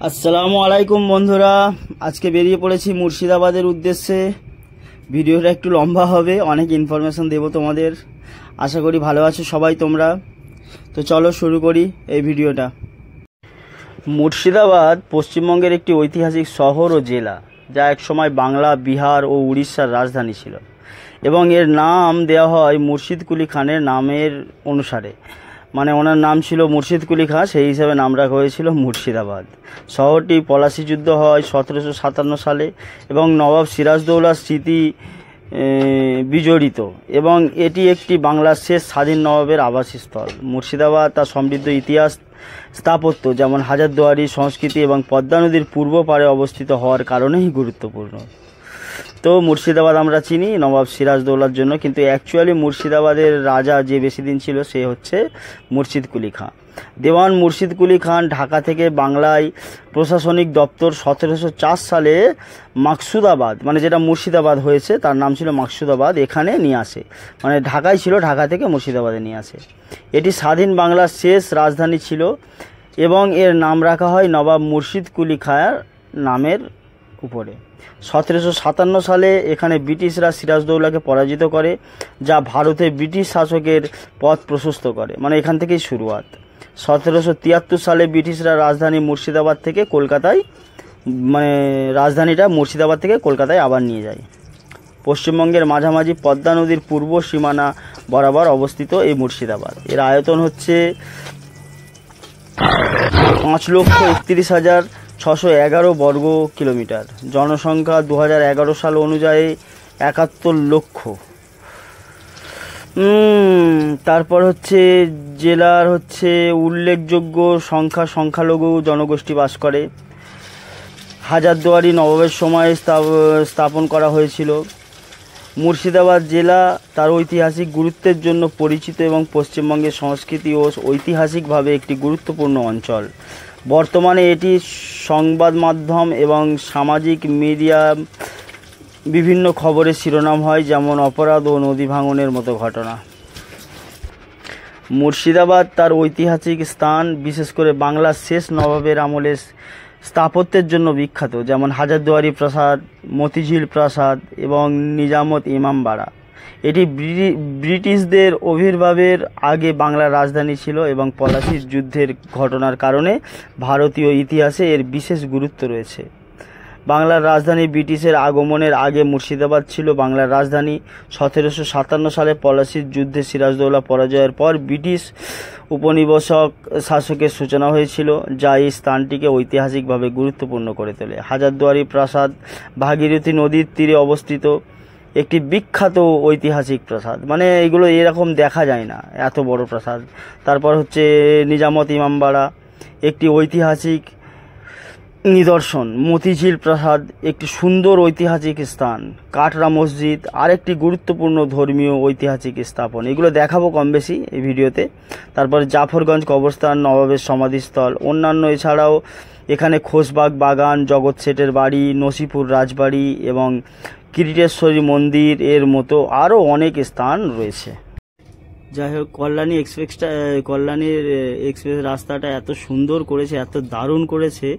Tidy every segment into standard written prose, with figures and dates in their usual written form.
আসসালামু আলাইকুম বন্ধুরা, আজকে বেরিয়ে পড়েছি মুর্শিদাবাদের উদ্দেশ্যে। ভিডিওটা একটু লম্বা হবে, অনেক ইনফরমেশন দেব তোমাদের। আশা করি ভালো আছো সবাই তোমরা। তো চলো শুরু করি এই ভিডিওটা। মুর্শিদাবাদ পশ্চিমবঙ্গের একটি ঐতিহাসিক শহর ও জেলা, যা একসময় বাংলা, বিহার ও উড়িষ্যার রাজধানী ছিল এবং এর নাম দেওয়া হয় মুর্শিদ কুলি খানের নামের অনুসারে। মানে ওনার নাম ছিল মুর্শিদ কুলি খাঁ, সেই হিসাবে নাম রাখা হয়েছিল মুর্শিদাবাদ। শহরটি পলাশী যুদ্ধ হয় 1757 সালে এবং নবাব সিরাজদৌল্লার স্মৃতি বিজড়িত, এবং এটি একটি বাংলার শেষ স্বাধীন নবাবের আবাসস্থল। মুর্শিদাবাদ তার সমৃদ্ধ ইতিহাস, স্থাপত্য যেমন হাজারদুয়ারি সংস্কৃতি এবং পদ্মা নদীর পূর্ব পাড়ে অবস্থিত হওয়ার কারণেই গুরুত্বপূর্ণ। তো মুর্শিদাবাদ আমরা চিনি নবাব সিরাজদৌল্লার জন্য, কিন্তু অ্যাকচুয়ালি মুর্শিদাবাদের রাজা যে বেশি দিন ছিল সে হচ্ছে মুর্শিদ কুলি খাঁ। দেওয়ান মুর্শিদ কুলি খান ঢাকা থেকে বাংলায় প্রশাসনিক দপ্তর 1704 সালে মাকসুদাবাদ, মানে যেটা মুর্শিদাবাদ হয়েছে তার নাম ছিল মাকসুদাবাদ, এখানে নিয়ে আসে। মানে ঢাকায় ছিল, ঢাকা থেকে মুর্শিদাবাদে নিয়ে আসে। এটি স্বাধীন বাংলার শেষ রাজধানী ছিল এবং এর নাম রাখা হয় নবাব মুর্শিদ কুলি খাঁর নামের উপরে। 1757 সালে এখানে ব্রিটিশরা সিরাজদৌল্লাকে পরাজিত করে, যা ভারতে ব্রিটিশ শাসকের পথ প্রশস্ত করে। মানে এখান থেকেই শুরুয়াত। 1773 সালে ব্রিটিশরা রাজধানী মুর্শিদাবাদ থেকে কলকাতায়, মানে রাজধানীটা মুর্শিদাবাদ থেকে কলকাতায় আবার নিয়ে যায়। পশ্চিমবঙ্গের মাঝামাঝি পদ্মা নদীর পূর্ব সীমানা বরাবর অবস্থিত এই মুর্শিদাবাদ। এর আয়তন হচ্ছে 5,31,611 বর্গ কিলোমিটার। জনসংখ্যা 2011 সাল অনুযায়ী 71 লক্ষ। তারপর হচ্ছে জেলার হচ্ছে উল্লেখযোগ্য সংখ্যালঘু জনগোষ্ঠী বাস করে। হাজারদুয়ারি নবাবের সময় স্থাপন করা হয়েছিল। মুর্শিদাবাদ জেলা তার ঐতিহাসিক গুরুত্বের জন্য পরিচিত এবং পশ্চিমবঙ্গের সংস্কৃতি ও ঐতিহাসিকভাবে একটি গুরুত্বপূর্ণ অঞ্চল। বর্তমানে এটি সংবাদ মাধ্যম এবং সামাজিক মিডিয়া বিভিন্ন খবরের শিরোনাম হয়, যেমন অপরাধ ও নদী ভাঙনের মতো ঘটনা। মুর্শিদাবাদ তার ঐতিহাসিক স্থান, বিশেষ করে বাংলার শেষ নবাবের আমলের স্থাপত্যের জন্য বিখ্যাত, যেমন হাজারদুয়ারি প্রাসাদ, মতিঝিল প্রাসাদ এবং নিজামত ইমামবাড়া। এটি ব্রিটিশদের আবির্ভাবের আগে বাংলার রাজধানী ছিল এবং পলাশীর যুদ্ধের ঘটনার কারণে ভারতীয় ইতিহাসে এর বিশেষ গুরুত্ব রয়েছে। বাংলার রাজধানী ব্রিটিশের আগমনের আগে মুর্শিদাবাদ ছিল বাংলার রাজধানী। 1757 সালে পলাশীর যুদ্ধে সিরাজদৌল্লা পরাজয়ের পর ব্রিটিশ উপনিবেশক শাসকের সূচনা হয়েছিল, যা এই স্থানটিকে ঐতিহাসিকভাবে গুরুত্বপূর্ণ করে তোলে। হাজারদুয়ারি প্রাসাদ ভাগীরথী নদীর তীরে অবস্থিত একটি বিখ্যাত ঐতিহাসিক প্রাসাদ। মানে এগুলো এরকম দেখা যায় না, এত বড় প্রাসাদ। তারপর হচ্ছে নিজামত ইমামবাড়া, একটি ঐতিহাসিক নিদর্শন। মতিঝিল প্রাসাদ একটি সুন্দর ঐতিহাসিক স্থান। কাটরা মসজিদ আরেকটি গুরুত্বপূর্ণ ধর্মীয় ঐতিহাসিক স্থাপন। এগুলো দেখাবো কম বেশি এই ভিডিওতে। তারপর জাফরগঞ্জ কবরস্থান, নবাবের সমাধিস্থল। অন্যান্য এছাড়াও এখানে খোশবাগ বাগান, জগৎ শেঠের বাড়ি, নসিপুর রাজবাড়ি এবং কিরিটেশ্বরী মন্দির এর মতো আরও অনেক স্থান রয়েছে। যাই হোক, কল্যাণীর এক্সপ্রেস রাস্তাটা এত সুন্দর করেছে, এত দারুণ করেছে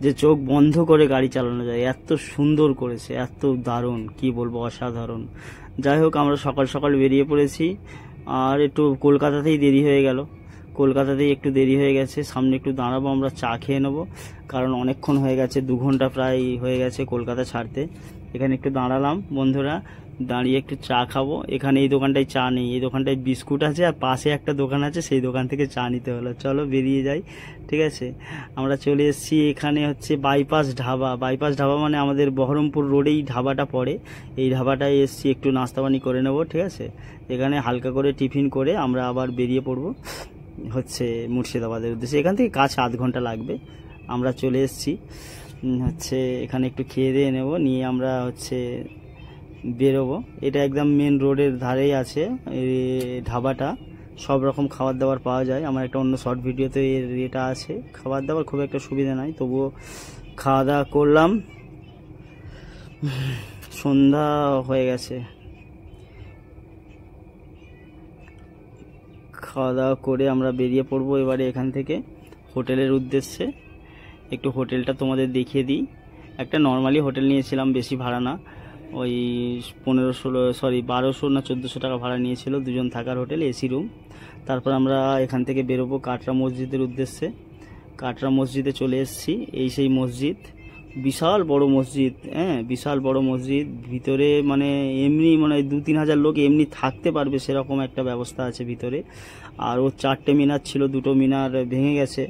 যে চোখ বন্ধ করে গাড়ি চালানো যায়, এত সুন্দর করেছে, এত দারুণ, কি বলবো, অসাধারণ। যাই হোক, আমরা সকাল সকাল বেরিয়ে পড়েছি, আর একটু কলকাতাতেই দেরি হয়ে গেল। কলকাতাতেই একটু দেরি হয়ে গেছে, সামনে একটু দাঁড়াবো, আমরা চা খেয়ে নেবো, কারণ অনেকক্ষণ হয়ে গেছে, 2 ঘন্টা প্রায় হয়ে গেছে কলকাতা ছাড়তে। এখানে একটু দাঁড়ালাম বন্ধুরা, দাঁড়িয়ে একটু চা খাবো। এখানে এই দোকানটায় চা নেই, এই দোকানটায় বিস্কুট আছে, আর পাশে একটা দোকান আছে, সেই দোকান থেকে চা নিতে হলো। চলো বেরিয়ে যাই, ঠিক আছে। আমরা চলে এসেছি, এখানে হচ্ছে বাইপাস ধাবা। বাইপাস ধাবা মানে আমাদের বহরমপুর রোডেই ধাবাটা পড়ে। এই ধাবাটায় এসেছি, একটু নাস্তা পানি করে নেবো, ঠিক আছে। এখানে হালকা করে টিফিন করে আমরা আবার বেরিয়ে পড়বো হচ্ছে মুর্শিদাবাদের উদ্দেশ্যে। এখান থেকে কাছে 8 ঘন্টা লাগবে। আমরা চলে এসেছি হচ্ছে, এখানে একটু খেয়ে দিয়ে নেবো, নিয়ে আমরা হচ্ছে বেরোবো। এটা একদম মেন রোডের ধারেই আছে এই ধাবাটা। সব রকম খাবার দাবার পাওয়া যায়। আমার একটা অন্য শর্ট ভিডিওতে এর এটা আছে। খাবার দাবার খুব একটা সুবিধা নাই, তবুও খাওয়া দাওয়া করলাম। সন্ধ্যা হয়ে গেছে, খাওয়া দাওয়া করে আমরা বেরিয়ে পড়বো এবারে এখান থেকে হোটেলের উদ্দেশ্যে। একটু হোটেলটা তোমাদের দেখিয়ে দিই। একটা নর্মালি হোটেল নিয়েছিলাম, বেশি ভাড়া না, ওই 1200 না 1400 টাকা ভাড়া নিয়েছিল, দুজন থাকার হোটেল, এসি রুম। তারপর আমরা এখান থেকে বেরোবো কাটরা মসজিদের উদ্দেশ্যে। কাটরা মসজিদে চলে এসেছি। এই সেই মসজিদ, বিশাল বড় মসজিদ, হ্যাঁ বিশাল বড় মসজিদ। ভিতরে মানে এমনি মানে 2-3 হাজার লোক এমনি থাকতে পারবে সেরকম একটা ব্যবস্থা আছে ভিতরে। আর ওর 4টে মিনার ছিল, 2টো মিনার ভেঙে গেছে,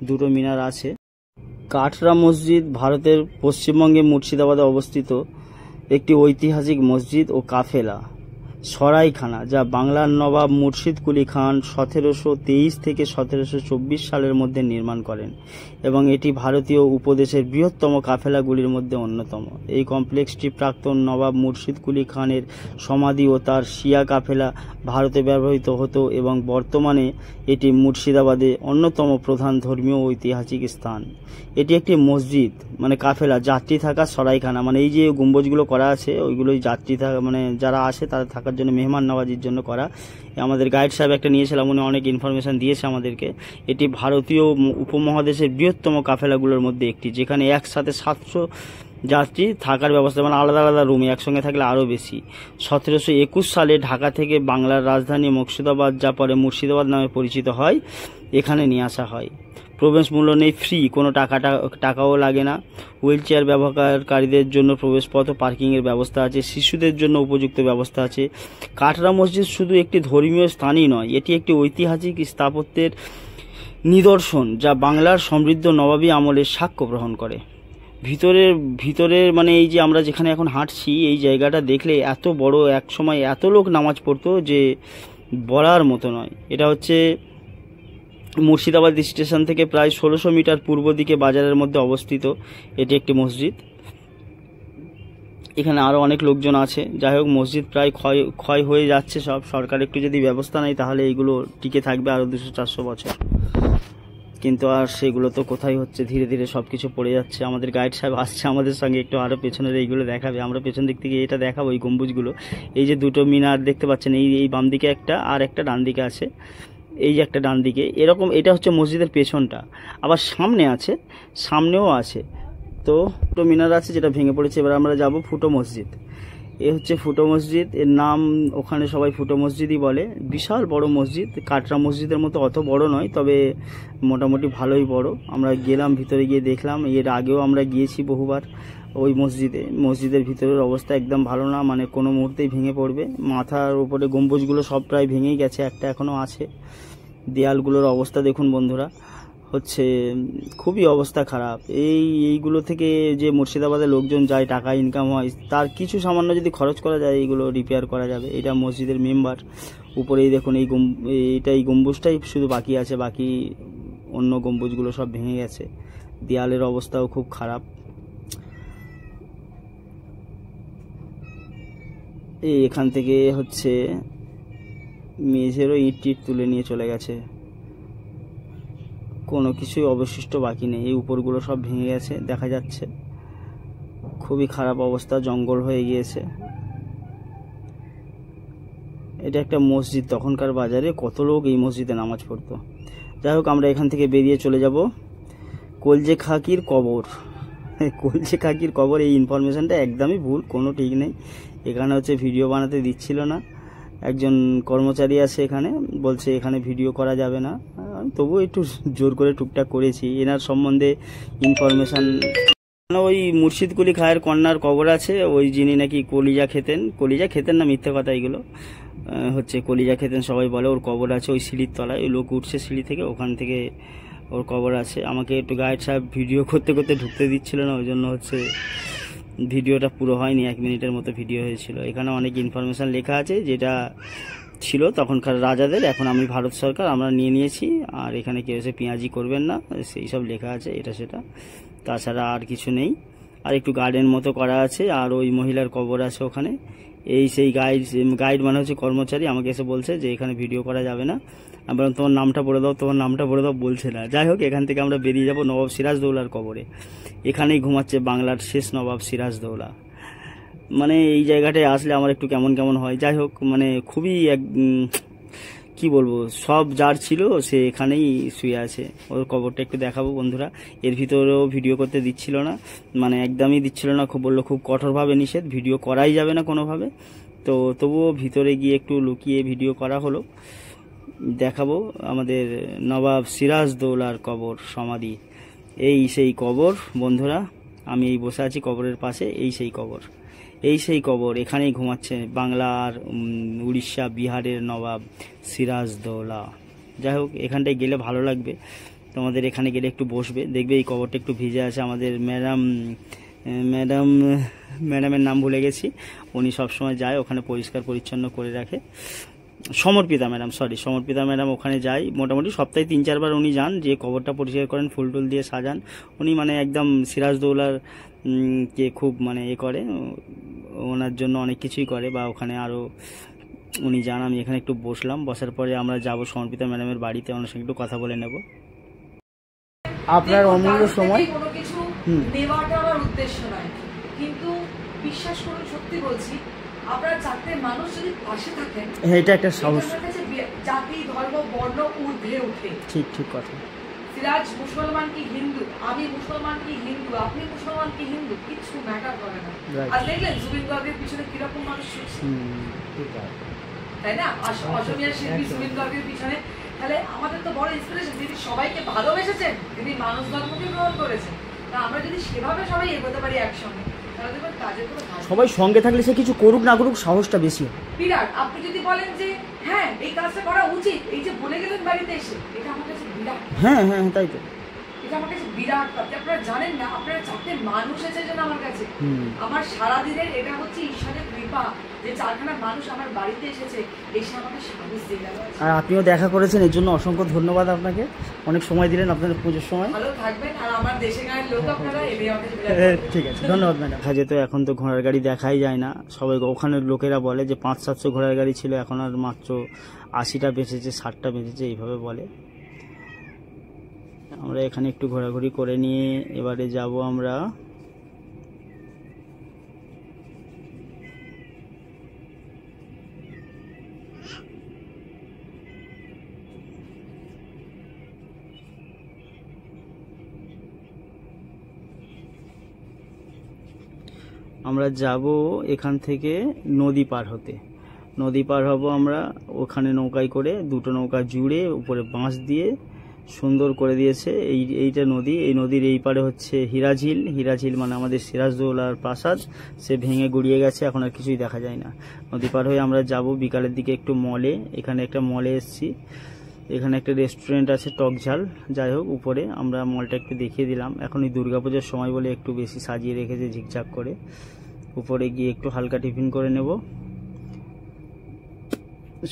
2টো মিনার আছে। কাটরা মসজিদ ভারতের পশ্চিমবঙ্গে মুর্শিদাবাদে অবস্থিত একটি ঐতিহাসিক মসজিদ ও কাফেলা সরাইখানা, যা বাংলার নবাব মুর্শিদ কুলি খান 1723 থেকে 1724 সালের মধ্যে নির্মাণ করেন এবং এটি ভারতীয় উপদেশের বৃহত্তম কাফেলাগুলির মধ্যে অন্যতম। এই কমপ্লেক্সটি প্রাক্তন নবাব মুর্শিদ কুলি খানের সমাধি ও তার শিয়া কাফেলা ভারতে ব্যবহৃত হতো এবং বর্তমানে এটি মুর্শিদাবাদে অন্যতম প্রধান ধর্মীয় ও ঐতিহাসিক স্থান। এটি একটি মসজিদ মানে কাফেলা, যাত্রী থাকা সরাইখানা, মানে এই যে গম্বুজগুলো করা আছে ওইগুলোই যাত্রী থাকা, মানে যারা আসে তাদের থাকার জন্য, মেহমান নওয়াজির জন্য করা। আমাদের গাইড সাহেব একটা নিয়েছিলাম, উনি অনেক ইনফরমেশন দিয়েছে আমাদেরকে। এটি ভারতীয় উপমহাদেশের বৃহত্তম কাফেলাগুলোর মধ্যে একটি, যেখানে একসাথে 700 যাত্রী থাকার ব্যবস্থা, মানে আলাদা আলাদা রুমে একসঙ্গে থাকলে আরও বেশি। 1721 সালে ঢাকা থেকে বাংলার রাজধানী মুর্শিদাবাদ, যা পরে মুর্শিদাবাদ নামে পরিচিত হয়, এখানে নিয়ে আসা হয়। প্রবেশ মূল্য নেই, ফ্রি, কোনো টাকাও লাগে না। হুইল চেয়ার ব্যবহারকারীদের জন্য প্রবেশপথ ও পার্কিংয়ের ব্যবস্থা আছে। শিশুদের জন্য উপযুক্ত ব্যবস্থা আছে। কাটরা মসজিদ শুধু একটি ধর্মীয় স্থানই নয়, এটি একটি ঐতিহাসিক স্থাপত্যের নিদর্শন, যা বাংলার সমৃদ্ধ নবাবী আমলের সাক্ষ্য গ্রহণ করে। ভিতরের মানে এই যে আমরা যেখানে এখন হাঁটছি, এই জায়গাটা দেখলে এত বড়, এক সময় এত লোক নামাজ পড়তো যে বলার মতো নয়। এটা হচ্ছে মুর্শিদাবাদ স্টেশন থেকে প্রায় 1600 মিটার পূর্ব দিকে বাজারের মধ্যে অবস্থিত এটি একটি মসজিদ। এখানে আরও অনেক লোকজন আছে। যাই হোক, মসজিদ প্রায় ক্ষয় হয়ে যাচ্ছে সব। সরকার একটু যদি ব্যবস্থা নেয় তাহলে এইগুলো টিকে থাকবে আরও 200-400 বছর, কিন্তু আর সেগুলো তো কোথায় হচ্ছে, ধীরে ধীরে সব কিছু পড়ে যাচ্ছে। আমাদের গাইড সাহেব আসছে আমাদের সঙ্গে, একটু আরও পেছনের এইগুলো দেখাবে। আমরা পেছন দিক থেকে এটা দেখাবো, এই গম্বুজগুলো। এই যে 2টো মিনার দেখতে পাচ্ছেন, এই বাম দিকে একটা আর একটা ডান দিকে আছে, এই যে একটা ডান দিকে এরকম, এটা হচ্ছে মসজিদের পেছনটা। আবার সামনে আছে, সামনেও আছে। তো 2টো মিনার আছে যেটা ভেঙে পড়েছে। এবার আমরা যাব ফুটো মসজিদ। এ হচ্ছে ফুটো মসজিদ, এর নাম ওখানে সবাই ফুটো মসজিদই বলে। বিশাল বড় মসজিদ, কাটরা মসজিদের মতো অত বড় নয়, তবে মোটামুটি ভালোই বড়। আমরা গেলাম, ভিতরে গিয়ে দেখলাম। এর আগেও আমরা গিয়েছি বহুবার ওই মসজিদের ভিতরের অবস্থা একদম ভালো না, মানে কোনো মুহূর্তেই ভেঙে পড়বে। মাথার উপরে গম্বুজগুলো সব প্রায় ভেঙেই গেছে, একটা এখনও আছে। দেয়ালগুলোর অবস্থা দেখুন বন্ধুরা, হচ্ছে খুবই অবস্থা খারাপ। এইগুলো থেকে যে মুর্শিদাবাদের লোকজন যায়, টাকা ইনকাম হয়, তার কিছু সামান্য যদি খরচ করা যায় এইগুলো রিপেয়ার করা যাবে। এটা মসজিদের মেম্বার। উপরেই দেখুন এই গম্বুজটাই শুধু বাকি আছে, বাকি অন্য গম্বুজগুলো সব ভেঙে গেছে। দেয়ালের অবস্থাও খুব খারাপ। এখান থেকে হচ্ছে মেঝেরও ইট তুলে নিয়ে চলে গেছে, কোনো কিছুই অবশিষ্ট বাকি নেই। এই উপরগুলো সব ভেঙে গেছে, দেখা যাচ্ছে। খুবই খারাপ অবস্থা, জঙ্গল হয়ে গিয়েছে। এটা একটা মসজিদ, তখনকার বাজারে কত লোক এই মসজিদে নামাজ পড়তো। যাই হোক, আমরা এখান থেকে বেরিয়ে চলে যাব কলজে খাকির কবর। কলজে খাকির কবর, এই ইনফরমেশনটা একদমই ভুল, কোনো ঠিক নেই। এখানে হচ্ছে ভিডিও বানাতে দিচ্ছিল না, একজন কর্মচারী আছে এখানে, বলছে এখানে ভিডিও করা যাবে না। তবুও একটু জোর করে টুকটাক করেছি। এনার সম্বন্ধে ইনফরমেশন, ওই মুর্শিদ কুলি খায়ের কন্যার কবর আছে, ওই যিনি নাকি কলিজা খেতেন না, মিথ্যে কথা এগুলো, হচ্ছে কলিজা খেতেন সবাই বলে। ওর কবর আছে ওই সিঁড়ির তলায়, ওই লোক উঠছে সিঁড়ি থেকে, ওখান থেকে ওর কবর আছে। আমাকে একটু গাইড সাহেব ভিডিও করতে করতে ঢুকতে দিচ্ছিল না, ওই জন্য হচ্ছে ভিডিওটা পুরো হয়নি, 1 মিনিটের মতো ভিডিও হয়েছিল। এখানে অনেক ইনফরমেশন লেখা আছে, যেটা ছিল তখনকার রাজাদের, এখন আমি ভারত সরকার, আমরা নিয়েছি। আর এখানে কেউ এসে পেঁয়াজি করবেন না, সেই সব লেখা আছে, এটা সেটা, তাছাড়া আর কিছু নেই। আর একটু গার্ডেন মতো করা আছে, আর ওই মহিলার কবর আছে ওখানে। এই সেই গাইড মানে হচ্ছে কর্মচারী, আমাকে এসে বলছে যে এখানে ভিডিও করা যাবে না, বরং তোমার নামটা পড়ে দাও, বলছে না। যাই হোক, এখান থেকে আমরা বেরিয়ে যাব নবাব সিরাজদৌলার কবরে। এখানেই ঘুমাচ্ছে বাংলার শেষ নবাব সিরাজদৌলা। মানে এই জায়গাটায় আসলে আমার একটু কেমন হয়। যাই হোক, মানে খুবই কি বলবো, সব যার ছিল সে এখানেই শুয়ে আছে। ওর কবরটা একটু দেখাবো বন্ধুরা। এর ভিতরেও ভিডিও করতে দিচ্ছিল না, মানে একদমই দিচ্ছিল না, খুব বললো খুব কঠোরভাবে নিষেধ, ভিডিও করাই যাবে না কোনোভাবে। তো তবুও ভিতরে গিয়ে একটু লুকিয়ে ভিডিও করা হলো। দেখাবো আমাদের নবাব সিরাজদৌলার কবর সমাধি। এই সেই কবর বন্ধুরা, আমি এই বসে আছি কবরের পাশে, এই সেই কবর, এই সেই কবর। এখানেই ঘুমাচ্ছে বাংলার উড়িষ্যা বিহারের নবাব সিরাজদৌলা। যাই হোক, এখানটায় গেলে ভালো লাগবে, তোমাদের এখানে গেলে একটু বসবে, দেখবে এই কবরটা একটু ভিজে আছে। আমাদের ম্যাডামের নাম ভুলে গেছি, উনি সবসময় যায় ওখানে, পরিষ্কার পরিচ্ছন্ন করে রাখে। সমর্পিতা ম্যাডাম ওখানে যায় মোটামুটি সপ্তাহে 3-4 বার উনি যান, যে কবরটা পরিষ্কার করেন, ফুল টুল দিয়ে সাজান। উনি মানে একদম সিরাজদৌলার কে খুব মানে করে, ওনার জন্য অনেক কিছুই করে, বা ওখানে আরও উনি যান। আমি এখানে একটু বসলাম, বসার পরে আমরা যাব সমর্পিতা ম্যাডামের বাড়িতে, ওনার সঙ্গে একটু কথা বলে নেব। আপনার অমূল্য সময়। কোনো কিছু নেওয়াটা আমার উদ্দেশ্য নয়, কিন্তু বিশ্বাস করুন, সত্যি বলছি, আপনারা চারটে মানুষ যদি পাশে থাকেন, এটা একটা সাহস। জাতি ধর্ম বর্ণ ঊর্ধ্বে উঠে। ঠিক কথা। সিরাজ মুসলমান কি হিন্দু, আমি মুসলমান কি হিন্দু, আপনি মুসলমান কি হিন্দু, কিছু ম্যাটার করে না। আর দেখলেন জুবিন গার্গের পিছনে কিরকম মানুষ ছুটছে, তাই না? অসমীয়া শিল্পী জুবিন গার্গের পিছনে। তাহলে আমাদের তো বড় ইন্সপিরেশন, যিনি সবাইকে ভালোবেসেছেন, যিনি মানুষ ধর্মকে গ্রহণ করেছেন। তা আমরা যদি সেভাবে সবাই এগোতে পারি একসঙ্গে, তাহলে দেখবেন কাজের কোনো ভালো। সবাই সঙ্গে থাকলে সে কিছু করুক না করুক, সাহসটা বেশি বিরাট। আপনি যদি বলেন যে হ্যাঁ এই কাজটা করা উচিত, এই যে বলে গেলেন বাড়িতে এসে, এটা আমার কাছে বিরাট। হ্যাঁ, তাই তো, এটা আমার কাছে বিরাট ব্যাপার। আপনারা জানেন না, আপনারা চারটে মানুষ এসেছেন আমার কাছে, আমার সারাদিনের এটা হচ্ছে ঈশ্বরের কৃপা যে চারখানা মানুষ আমার বাড়িতে এসেছে, এসে আমাকে সাহস দিয়ে গেল। আর আপনিও দেখা করেছেন, এর জন্য অসংখ্য ধন্যবাদ আপনাকে, অনেক সময় দিলেন আপনাদের পুজোর সময়। ভালো থাকবেন, আর আমার দেশে গায়ের লোক আপনারা, এটাই আমাকে ঠিক আছে, ধন্যবাদ ম্যাডাম। দেখা যেত, এখন তো ঘোড়ার গাড়ি দেখাই যায় না, সবাই ওখানের লোকেরা বলে যে 500-700 ঘোড়ার গাড়ি ছিল, এখন আর মাত্র 80টা বেঁচেছে, 60টা বেঁচেছে, এইভাবে বলে। আমরা এখানে একটু ঘোরাঘুরি করে নিয়ে এবারে যাব আমরা যাব এখান থেকে নদী পার হতে। নদী পার হব আমরা, ওখানে নৌকায় করে, দুটো নৌকা জুড়ে উপরে বাঁশ দিয়ে সুন্দর করে দিয়েছে। এইটা নদী, এই নদীর এই পারে হচ্ছে হীরাঝিল মানে আমাদের সিরাজদৌলার প্রাসাদ, সে ভেঙে গুড়িয়ে গেছে, এখন আর কিছুই দেখা যায় না। নদী পার হয়ে আমরা যাব বিকালের দিকে একটু মলে, এখানে একটা মলে এসেছি, এখানে একটা রেস্টুরেন্ট আছে টকঝাল। যাই হোক, উপরে আমরা মলটা একটু দেখিয়ে দিলাম, এখন এই দুর্গাপূজার সময় বলে একটু বেশি সাজিয়ে রেখেছে ঝিকঝাক করে। উপরে গিয়ে একটু হালকা টিফিন করে নেব।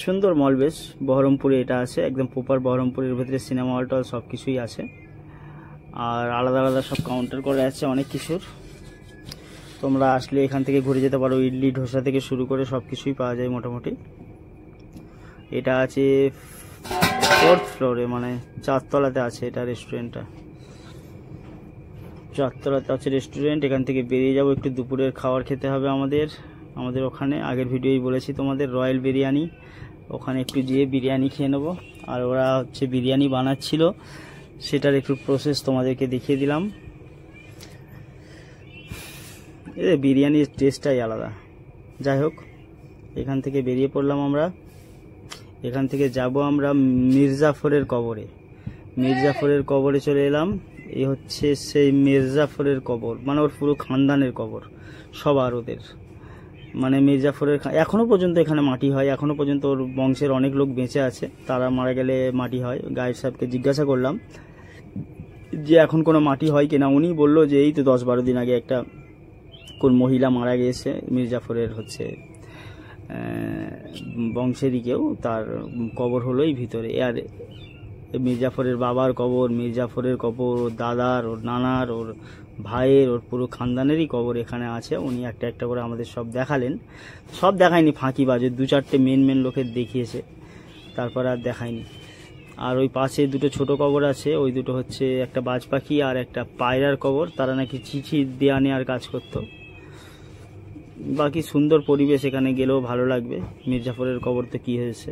সুন্দর মল, বেশ। বহরমপুরে এটা আছে, একদম প্রপার বহরমপুরের ভেতরে সিনেমা হল টল সব কিছুই আছে, আর আলাদা আলাদা সব কাউন্টার করে আছে অনেক কিছুর। তোমরা আসলে এখান থেকে ঘুরে যেতে পারো, ইডলি ধোসা থেকে শুরু করে সব কিছুই পাওয়া যায় মোটামুটি। এটা আছে 4th ফ্লোরে, মানে 4 তলাতে আছে এটা রেস্টুরেন্টটা, 4 তলাতে আছে রেস্টুরেন্ট। এখান থেকে বেরিয়ে যাব, একটু দুপুরের খাবার খেতে হবে আমাদের ওখানে। আগের ভিডিওই বলেছি তোমাদের, রয়্যাল বিরিয়ানি, ওখানে একটু যেয়ে বিরিয়ানি খেয়ে নেবো। আর ওরা হচ্ছে বিরিয়ানি বানাচ্ছিল, সেটার একটু প্রসেস তোমাদেরকে দেখিয়ে দিলাম। বিরিয়ানির টেস্টটাই আলাদা। যাই হোক, এখান থেকে বেরিয়ে পড়লাম আমরা। এখান থেকে যাব আমরা মির্জাফরের কবরে চলে এলাম। এই হচ্ছে সেই মির্জাফরের কবর, মানে ওর পুরো খানদানের কবর, সবার ওদের, মানে মির্জাফরের এখনো পর্যন্ত এখানে মাটি হয়, এখনো পর্যন্ত ওর বংশের অনেক লোক বেঁচে আছে, তারা মারা গেলে মাটি হয়। গাইড সাহেবকে জিজ্ঞাসা করলাম যে এখন কোনো মাটি হয় কিনা, উনি বললো যে এই তো 10-12 দিন আগে একটা কোন মহিলা মারা গিয়েছে মির্জাফরের হচ্ছে বংশেরই কেউ, তার কবর হলো এই ভিতরে। আর মির্জাফরের বাবার কবর, মির্জাফরের কবর, ওর দাদার, ওর নানার, ওর ভাইয়ের, ওর পুরো খানদানেরই কবর এখানে আছে। উনি একটা একটা করে আমাদের সব দেখালেন, সব দেখায়নি, ফাঁকি বাজে 2-4টে মেন লোকের দেখিয়েছে, তারপর আর দেখায়নি। আর ওই পাশে দুটো ছোট কবর আছে, ওই দুটো হচ্ছে একটা বাজ পাখি আর একটা পায়রার কবর, তারা নাকি চিঠি দেয়া নেওয়ার কাজ করতো। বাকি সুন্দর পরিবেশ, এখানে গেলেও ভালো লাগবে। মির্জাফরের কবর তো কী হয়েছে,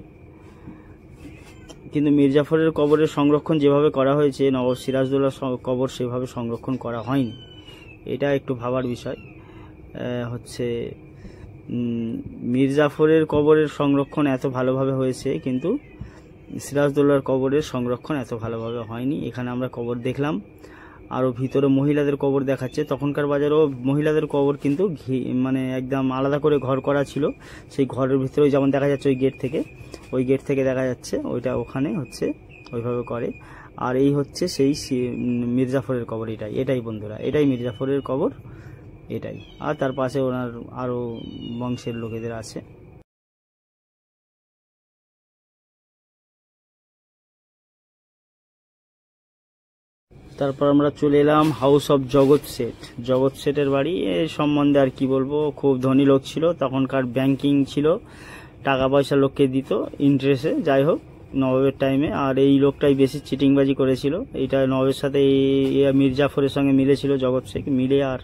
কিন্তু মীর জাফরের কবরের সংরক্ষণ যেভাবে করা হয়েছে নবাব সিরাজদৌল্লার কবর সেভাবে সংরক্ষণ করা হয়নি। এটা একটু ভাবার বিষয়। হচ্ছে মীর জাফরের কবরের সংরক্ষণ এত ভালোভাবে হয়েছে, কিন্তু সিরাজদৌল্লার কবরের সংরক্ষণ এত ভালোভাবে হয়নি। এখানে আমরা কবর দেখলাম, আরও ভিতরে মহিলাদের কবর দেখাচ্ছে। তখনকার বাজারেও মহিলাদের কবর কিন্তু মানে একদম আলাদা করে ঘর করা ছিল। সেই ঘরের ভিতরে যেমন দেখা যাচ্ছে ওই গেট থেকে দেখা যাচ্ছে, ওইটা ওখানে হচ্ছে ওইভাবে করে। আর এই হচ্ছে সেই মীর জাফরের কবর। এটাই বন্ধুরা, এটাই মীর জাফরের কবর, এটাই। আর তার পাশে ওনার আরও বংশের লোকেদের আছে। তারপর আমরা চলে এলাম হাউস অফ জগৎ শেঠ। জগৎ শেঠের বাড়ি এর সম্বন্ধে আর কি বলবো, খুব ধনী লোক ছিল। তখনকার ব্যাংকিং ছিল, টাকা পয়সা লোককে দিত ইন্টারেস্টে, যাই হোক নবাবের টাইমে। আর এই লোকটাই বেশি চিটিংবাজি করেছিল। এটা নবাবের সাথে মীর জাফরের সঙ্গে মিলেছিল জগৎ শেখ, মিলে আর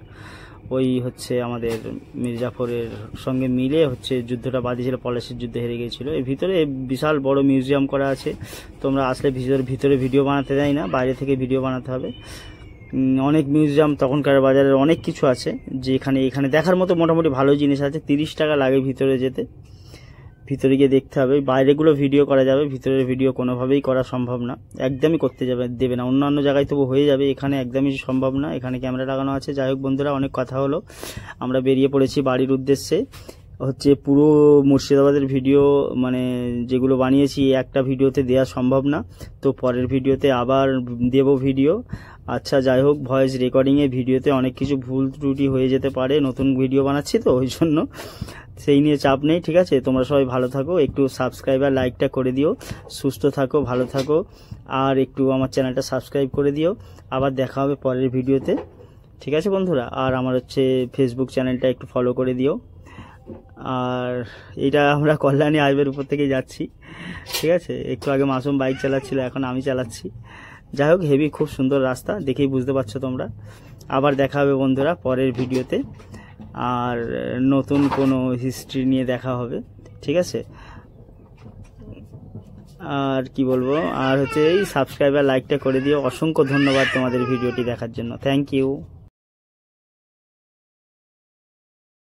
ওই হচ্ছে আমাদের মীর জাফরের সঙ্গে মিলে হচ্ছে যুদ্ধটা বাঁধিয়েছিল, পলাশির যুদ্ধে হেরে গিয়েছিল। এর ভিতরে বিশাল বড় মিউজিয়াম করা আছে। তোমরা আসলে ভিতরে ভিডিও বানাতে দেয় না, বাইরে থেকে ভিডিও বানাতে হবে। অনেক মিউজিয়াম তখনকার বাজারের অনেক কিছু আছে, যে এখানে দেখার মতো মোটামুটি ভালো জিনিস আছে। 30 টাকা লাগে ভিতরে যেতে, ভিতরে গিয়ে দেখতে হবে। বাইরেগুলো ভিডিও করা যাবে, ভিতরের ভিডিও কোনোভাবেই করা সম্ভব না, একদমই করতে দেবে না। অন্যান্য জায়গায় তবু হয়ে যাবে, এখানে একদমই সম্ভব না। এখানে ক্যামেরা লাগানো আছে। যাই হোক বন্ধুরা, অনেক কথা হলো, আমরা বেরিয়ে পড়েছি বাড়ির উদ্দেশ্যে। হচ্ছে পুরো মুর্শিদাবাদের ভিডিও মানে যেগুলো বানিয়েছি একটা ভিডিওতে দেওয়া সম্ভব না, তো পরের ভিডিওতে আবার দেব ভিডিও। আচ্ছা যাই হোক, ভয়েস রেকর্ডিংয়ে ভিডিওতে অনেক কিছু ভুল ত্রুটি হয়ে যেতে পারে, নতুন ভিডিও বানাচ্ছি তো ওই জন্য, সেই নিয়ে চাপ নেই, ঠিক আছে। তোমরা সবাই ভালো থাকো, একটু সাবস্ক্রাইব আর লাইকটা করে দিও। সুস্থ থাকো, ভালো থাকো, আর একটু আমার চ্যানেলটা সাবস্ক্রাইব করে দিও। আবার দেখা হবে পরের ভিডিওতে, ঠিক আছে বন্ধুরা। আর আমার হচ্ছে ফেসবুক চ্যানেলটা একটু ফলো করে দিও। আর এটা আমরা কল্যাণী হাইওয়ের উপর থেকে যাচ্ছি, ঠিক আছে। একটু আগে মাসুম বাইক চালাচ্ছিল, এখন আমি চালাচ্ছি। যাই হোক, হেভি খুব সুন্দর রাস্তা, দেখেই বুঝতে পারছো তোমরা। আবার দেখা হবে বন্ধুরা পরের ভিডিওতে, আর নতুন কোনো হিস্ট্রি নিয়ে দেখা হবে, ঠিক আছে। আর কি বলবো, আর হচ্ছে এই সাবস্ক্রাইব আর লাইকটা করে দিও। অসংখ্য ধন্যবাদ তোমাদের ভিডিওটি দেখার জন্য, থ্যাংক ইউ।